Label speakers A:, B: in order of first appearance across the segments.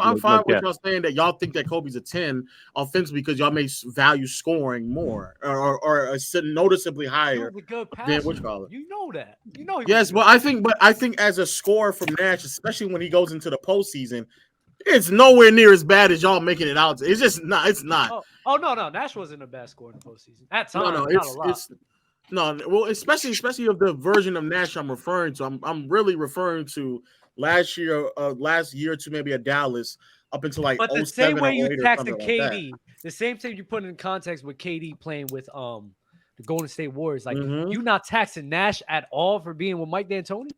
A: I'm fine with y'all saying that y'all think that Kobe's a 10 offensively because y'all may value scoring more or noticeably higher than which call it.
B: You know that. You know.
A: Yes, but I think as a scorer from Nash, especially when he goes into the postseason, it's nowhere near as bad as y'all making it out. It's just not. It's not.
B: Oh no. Nash wasn't the best scorer in the postseason. At time,
A: No, it's no. Well, especially of the version of Nash I'm referring to. I'm really referring to last year to maybe a Dallas up until like.
B: But the same way you taxing KD, the same thing you put in context with KD playing with the Golden State Warriors, like you not taxing Nash at all for being with Mike D'Antoni.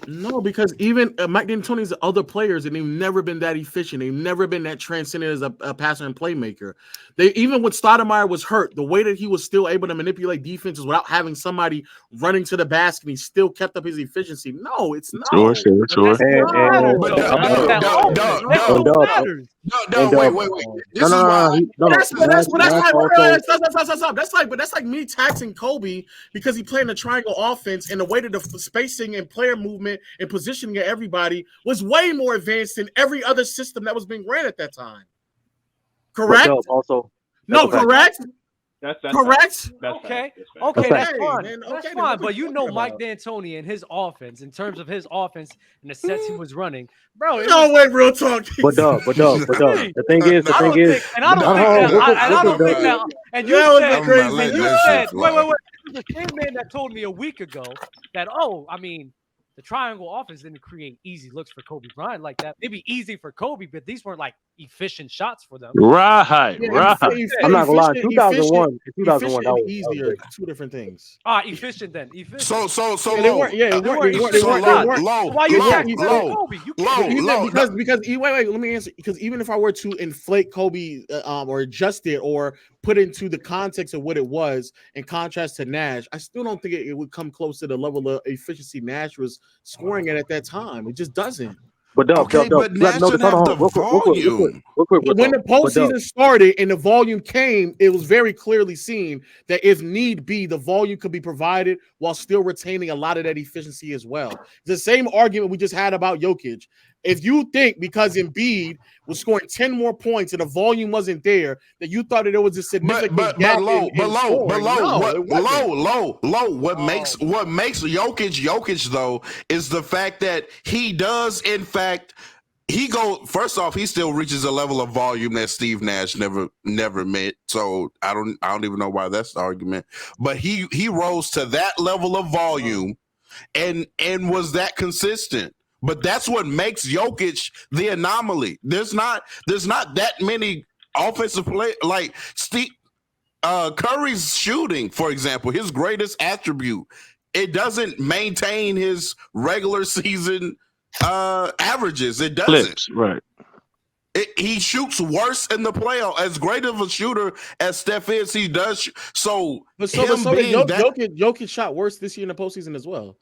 A: No, because even Mike D'Antoni's other players, and they've never been that efficient. They've never been that transcendent as a passer and playmaker. Even when Stoudemire was hurt, the way that he was still able to manipulate defenses without having somebody running to the basket, he still kept up his efficiency. No, it's not.
C: Sure.
A: That's like me taxing Kobe because he played in a triangle offense, and the way that the spacing and player movement and positioning of everybody was way more advanced than every other system that was being ran at that time. Correct? Correct? That's correct.
B: Okay, that's fine. That's fine. But you know Mike D'Antoni and his offense, in terms of his offense and the sets he was running, bro.
A: No way, real talk.
D: But the thing is,
B: and I don't think that. And you said, wait. The same man that told me a week ago that, the triangle offense didn't create easy looks for Kobe Bryant like that. Maybe easy for Kobe, but these weren't like efficient shots for them.
C: Right.
D: I'm not gonna lie. 2001, that was
A: easier. Two different things.
B: Efficient then. Efficient.
E: So
A: they weren't. They weren't
E: low.
B: Why you taxing Kobe?
A: Because wait. Let me answer. Because even if I were to inflate Kobe or adjust it or put into the context of what it was in contrast to Nash, I still don't think it would come close to the level of efficiency Nash was scoring at that time. It just doesn't.
E: But Nash didn't have the volume.
A: When the postseason started and the volume came, it was very clearly seen that if need be, the volume could be provided while still retaining a lot of that efficiency as well. The same argument we just had about Jokic. If you think because Embiid was scoring 10 more points and the volume wasn't there, that you thought that there was a significant gap
E: What makes Jokic though is the fact that he does in fact first off, he still reaches a level of volume that Steve Nash never met. So I don't even know why that's the argument. But he rose to that level of volume and was that consistent. But that's what makes Jokic the anomaly. There's not that many offensive play like Steve Curry's shooting, for example, his greatest attribute. It doesn't maintain his regular season averages. It doesn't.
C: Clips, right.
E: He shoots worse in the playoff. As great of a shooter as Steph is, he does.
A: Jokic shot worse this year in the postseason as well.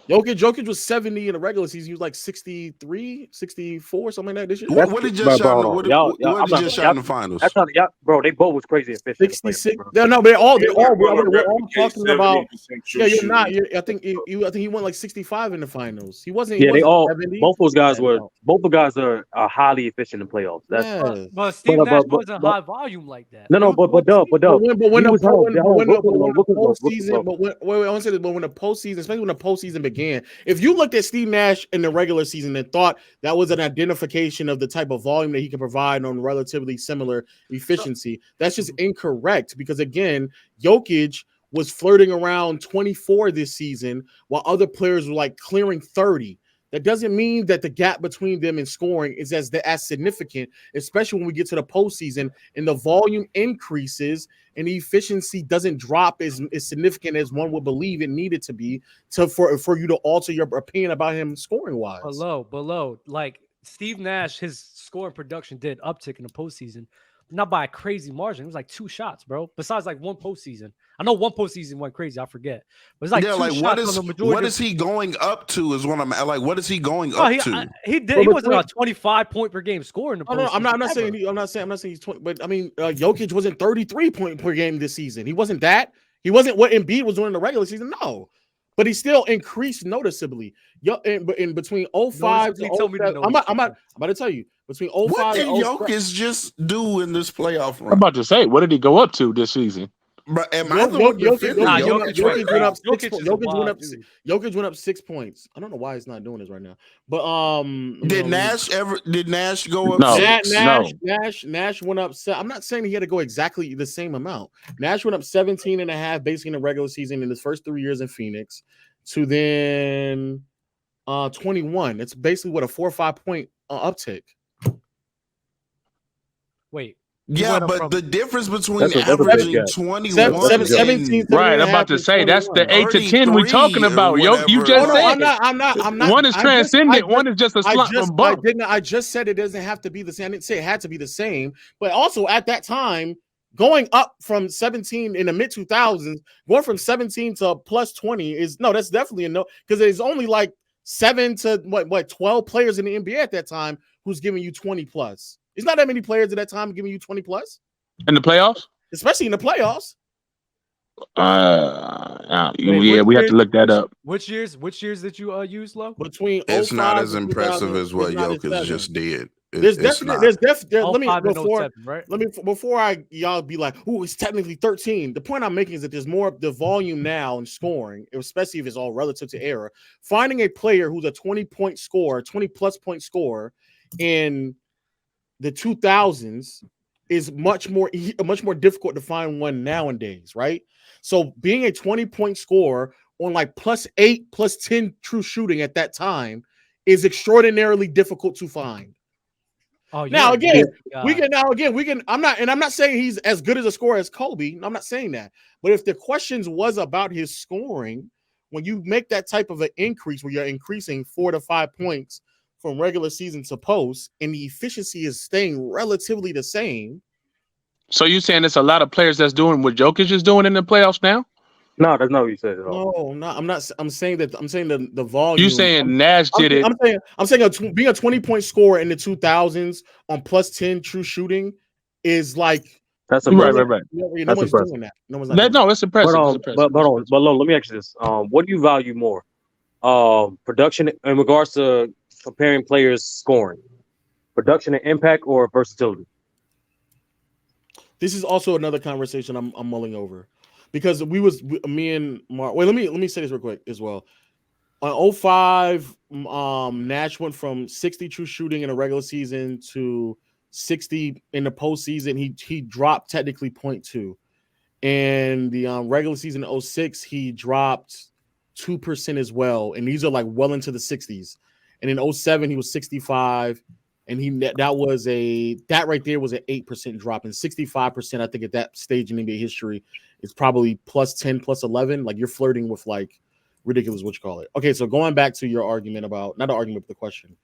A: Jokic was 70 in the regular season. He was like 63, 64, something like that this year.
E: What did you just shot in the finals?
D: Bro, they both was crazy efficient.
A: 66. No, we're all talking about. Yeah, you're not. I think he went like 65 in the finals. He wasn't.
D: Yeah,
A: he wasn't 70.
D: both those guys were. Both the guys are highly efficient in playoffs.
B: But Steve Nash wasn't high volume like that.
D: When the
A: postseason, especially when the postseason began, if you looked at Steve Nash in the regular season and thought that was an identification of the type of volume that he can provide on relatively similar efficiency, that's just incorrect. Because again, Jokic was flirting around 24 this season while other players were like clearing 30. That doesn't mean that the gap between them in scoring is as significant, especially when we get to the postseason and the volume increases and the efficiency doesn't drop as significant as one would believe it needed to be for you to alter your opinion about him scoring wise.
B: Below. Like Steve Nash, his scoring production did uptick in the postseason. Not by a crazy margin. It was like 2 shots, bro. Besides like one postseason. I know one postseason went crazy. I forget. But it's like 2 shots on the majority.
E: What is he going up to is what I'm like. What is he going up to?
B: He wasn't a 25 point per game scorer in the postseason.
A: No, I'm not saying he's 20, but I mean Jokic wasn't 33 point per game this season. He wasn't that. He wasn't what Embiid was doing in the regular season. No. but he still increased noticeably. In between 05 to 07, I'm about to tell you between 05
E: what did
A: and 07,
E: Jokic just do in this playoff run?
C: I'm about to say, what did he go up to this season?
E: But am I the one defending
A: Jokic went up 6 points. I don't know why he's not doing this right now. But
E: did Nash go up?
C: No,
A: Nash went up. I'm not saying he had to go exactly the same amount. Nash went up 17.5 basically in the regular season in his first 3 years in Phoenix to then 21. It's basically what a 4 or 5 point uptick.
B: Wait.
E: Yeah, but the difference between averaging 21
A: 17,
C: right, I'm about to say that's the 8 to 10 we're talking about. Yo, you just said
A: I'm not.
C: One is transcendent, one is just a slump from bump.
A: I just said it doesn't have to be the same. I didn't say it had to be the same, but also at that time, going up from 17 in the mid 2000s, going from 17 to plus 20 that's definitely a no, because there's only like 7 to 12 players in the NBA at that time who's giving you 20 plus. It's not that many players at that time giving you 20 plus
C: in the playoffs,
A: especially in the playoffs.
C: We have to look that up.
B: Which years did you use, Low?
A: Between
E: it's not as impressive as what Jokic just did. Before y'all be like, oh, it's technically 13. The point I'm making is that there's more of the volume now in scoring, especially if it's all relative to era. Finding a player who's a 20 plus point scorer in the 2000s is much more difficult to find one nowadays, right? So being a 20-point scorer on like +8, +10 true shooting at that time is extraordinarily difficult to find.
B: Oh,
A: now again, we can. I'm not saying he's as good as a scorer as Kobe. I'm not saying that. But if the questions was about his scoring, when you make that type of an increase where you're increasing 4 to 5 points from regular season to post, and the efficiency is staying relatively the same.
C: So you saying there's a lot of players that's doing what Jokic is doing in the playoffs now?
D: No, that's not what you said at all.
A: No, I'm not. I'm saying the volume.
C: You saying Nash did it?
A: I'm saying being a 20-point scorer in the 2000s on +10 true shooting is like
C: that's impressive.
A: Right. No one's doing that. No one's not.
C: No, it's impressive.
D: But let me ask you this: what do you value more, production in regards to comparing players' scoring, production and impact, or versatility?
A: This is also another conversation I'm mulling over, because me and Mark. Wait, let me say this real quick as well. On 05, Nash went from 60 true shooting in a regular season to 60 in the postseason. He dropped technically 0.2. And the regular season 06, he dropped 2% as well. And these are like well into the 60s. And in 07, he was 65, and that right there was an 8% drop. And 65%, I think at that stage in NBA history, is probably +10, +11. Like you're flirting with like ridiculous, what you call it. Okay, so going back to your argument about, not the argument, but the question.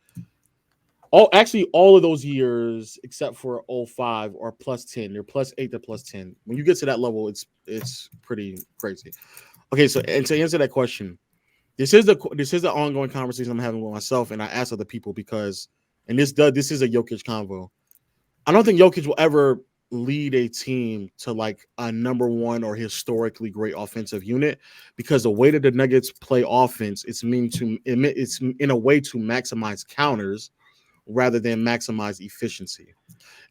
A: All of those years except for 05 are +10. They're +8 to +10. When you get to that level, it's pretty crazy. Okay, so and to answer that question, this is the ongoing conversation I'm having with myself, and I ask other people because, and this is a Jokic convo. I don't think Jokic will ever lead a team to like a number one or historically great offensive unit, because the way that the Nuggets play offense, it's in a way to maximize counters rather than maximize efficiency.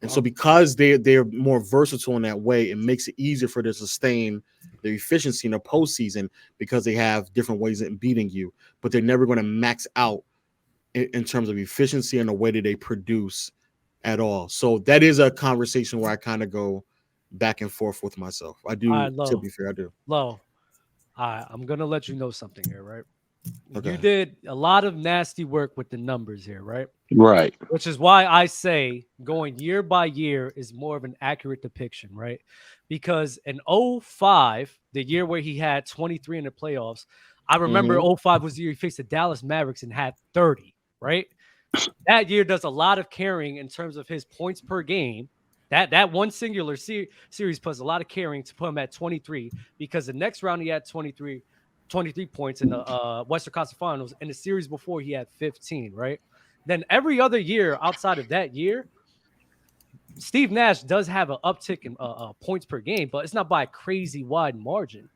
A: And so because they're more versatile in that way, it makes it easier for them to sustain their efficiency in the postseason because they have different ways of beating you, but they're never going to max out in terms of efficiency and the way that they produce at all. So that is a conversation where I kind of go back and forth with myself. I do, to be fair, I do.
B: Low, I'm going to let you know something here, right?
A: Okay.
B: You did a lot of nasty work with the numbers here, right?
C: Right.
B: Which is why I say going year by year is more of an accurate depiction, right? Because in 05, the year where he had 23 in the playoffs, I remember 05 was the year he faced the Dallas Mavericks and had 30, right? That year does a lot of carrying in terms of his points per game. That one singular series plus a lot of carrying to put him at 23, because the next round he had 23 points in the Western Conference Finals, and the series before he had 15, right? Then every other year outside of that year, Steve Nash does have an uptick in points per game, but it's not by a crazy wide margin.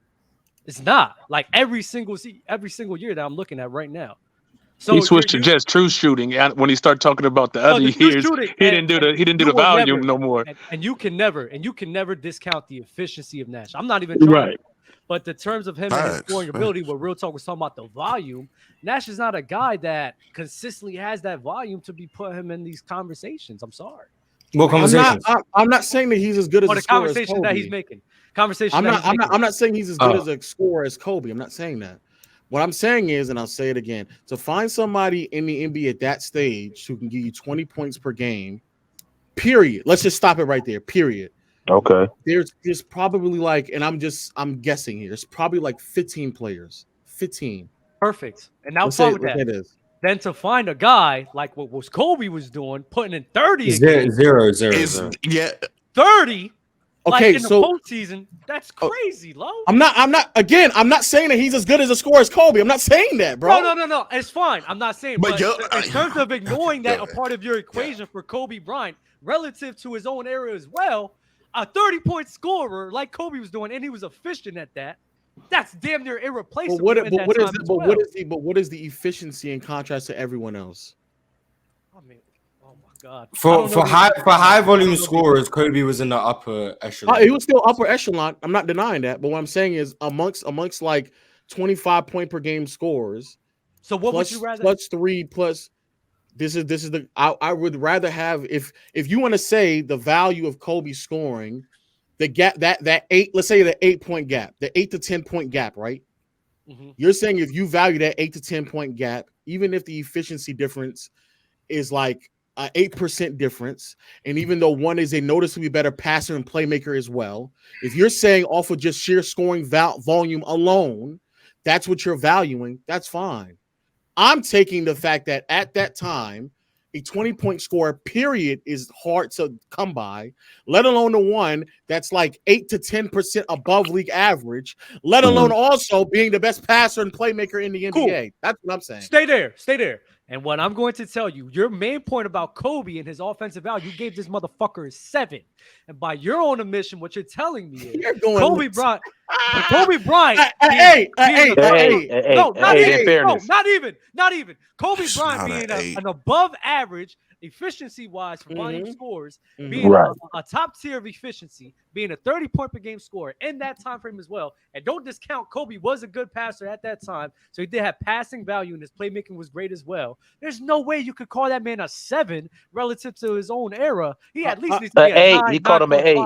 B: It's not like every single year that I'm looking at right now. So
C: he switched to just true shooting when he started talking about the other years. He didn't do the volume no more.
B: And you can never discount the efficiency of Nash. I'm not even trying.
C: Right.
B: But in terms of him and his scoring ability, what Real Talk was talking about the volume, Nash is not a guy that consistently has that volume to be put him in these conversations. I'm sorry.
F: What conversations?
A: I'm not saying that he's as good as
B: the conversation that he's making. I'm
A: not saying he's as good as a scorer as Kobe. I'm not saying that. What I'm saying is, and I'll say it again, to find somebody in the NBA at that stage who can give you 20 points per game, period. Let's just stop it right there, period.
C: Okay.
A: There's probably like, and I'm guessing here, there's probably like 15 players. 15.
B: Perfect. And now fun with that. Then to find a guy like what was Kobe was doing, putting in 30
F: zero.
E: Yeah.
B: 30.
A: Okay,
B: like in the postseason, that's crazy, Lo.
A: I'm not saying that he's as good as a scorer as Kobe. I'm not saying that, bro.
B: No. It's fine. I'm not saying, but in terms of ignoring that a part of your equation for Kobe Bryant relative to his own era as well, a 30-point scorer like Kobe was doing, and he was efficient at that. That's damn near irreplaceable. What
A: is the efficiency in contrast to everyone else?
B: I mean, oh my God.
F: For high volume scorers, Kobe was in the upper echelon.
A: He was still upper echelon. I'm not denying that. But what I'm saying is amongst like 25 point per game scorers.
B: So what would you rather?
A: Plus 3 plus. This is the I would rather have if you want to say the value of Kobe scoring, the gap that 8, let's say the 8-point gap, the 8 to 10 point gap, right?
B: Mm-hmm.
A: You're saying if you value that 8 to 10 point gap, even if the efficiency difference is like an 8% difference, and even though one is a noticeably better passer and playmaker as well, if you're saying off of just sheer scoring volume alone, that's what you're valuing, that's fine. I'm taking the fact that at that time, a 20-point scorer, period, is hard to come by, let alone the one that's like 8 to 10% above league average, let alone also being the best passer and playmaker in the NBA. Cool. That's what I'm saying.
B: Stay there. And what I'm going to tell you, your main point about Kobe and his offensive value, you gave this motherfucker a 7. And by your own admission, what you're telling me is Kobe Bryant. Not even. Kobe Bryant being an above average efficiency-wise for volume scores, being a top tier of efficiency, being a 30-point per game scorer in that time frame as well. And don't discount Kobe was a good passer at that time, so he did have passing value, and his playmaking was great as well. There's no way you could call that man a 7 relative to his own era. He at least needs to be a 9.
C: He called him an 8.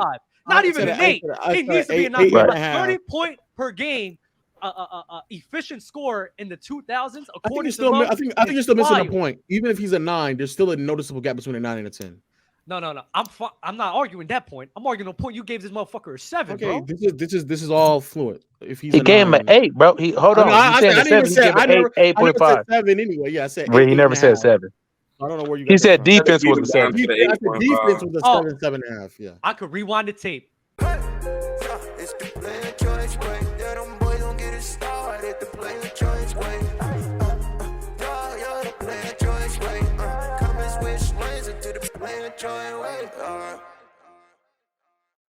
B: Not even an 8. He needs to be a 9. 30-point per game. Efficient scorer in the 2000s.
A: I think you're still missing the point. Even if he's a 9, there's still a noticeable gap between a 9 and a 10.
B: No. I'm not arguing that point. I'm arguing the point you gave this motherfucker a 7.
A: Okay,
B: bro.
A: This is all fluid. If he
C: gave him an 8, bro. I never said 8.5.
A: 7 anyway. Yeah, I said 8.
C: He never said 7.
A: I don't know where you.
C: He said defense was a 7.
A: Defense was a 7.5. Yeah.
B: I could rewind the tape.
G: Join, wait,